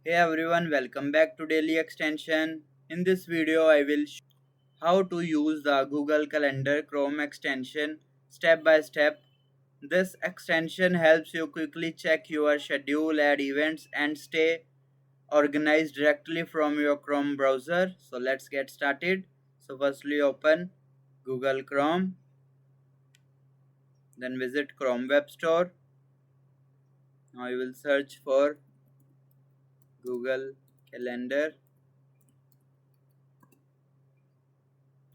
Hey everyone, welcome back to Daily Extension. In this video, I will show how to use the Google Calendar Chrome extension step by step. This extension helps you quickly check your schedule, add events, and stay organized directly from your Chrome browser. So let's get started. So firstly, open Google Chrome, then visit Chrome Web Store. Now you will search for Google Calendar.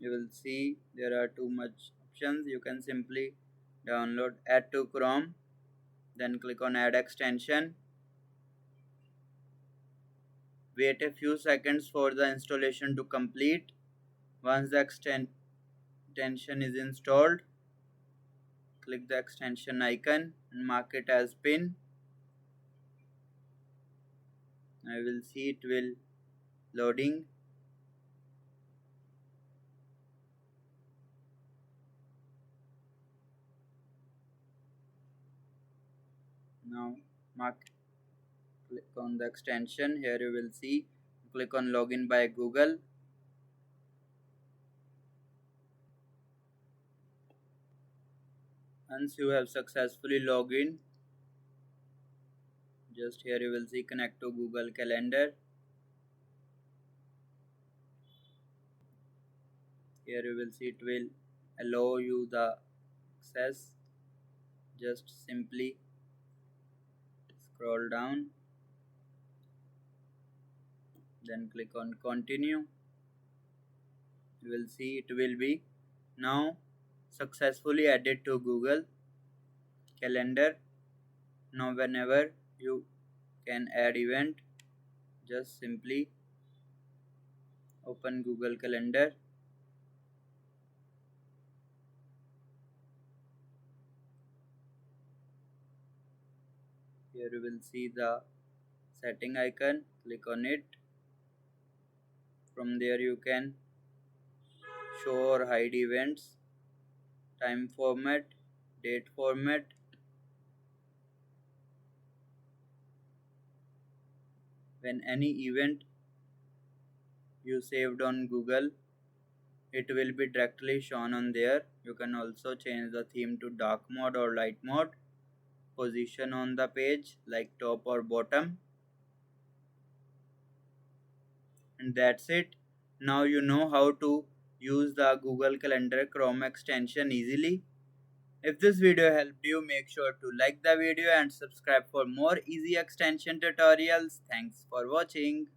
You will see there are too much options. You can simply download add to Chrome, then click on add extension. Wait a few seconds for the installation to complete. Once the extension is installed, click the extension icon and mark it as pin. I will see it will loading. Now click on the extension. Here you will see, click on login by Google. Once you have successfully logged in, just here you will see connect to Google Calendar. Here you will see it will allow you the access. Just simply scroll down, then click on continue. You will see it will be now successfully added to Google Calendar. Now whenever you can add event, just simply open Google Calendar. Here you will see the setting icon, click on it. From there you can show or hide events, time format, date format. When any event you saved on Google, it will be directly shown on there. You can also change the theme to dark mode or light mode, position on the page like top or bottom, and that's it. Now you know how to use the Google Calendar Chrome extension easily. If this video helped you, make sure to like the video and subscribe for more easy extension tutorials. Thanks for watching.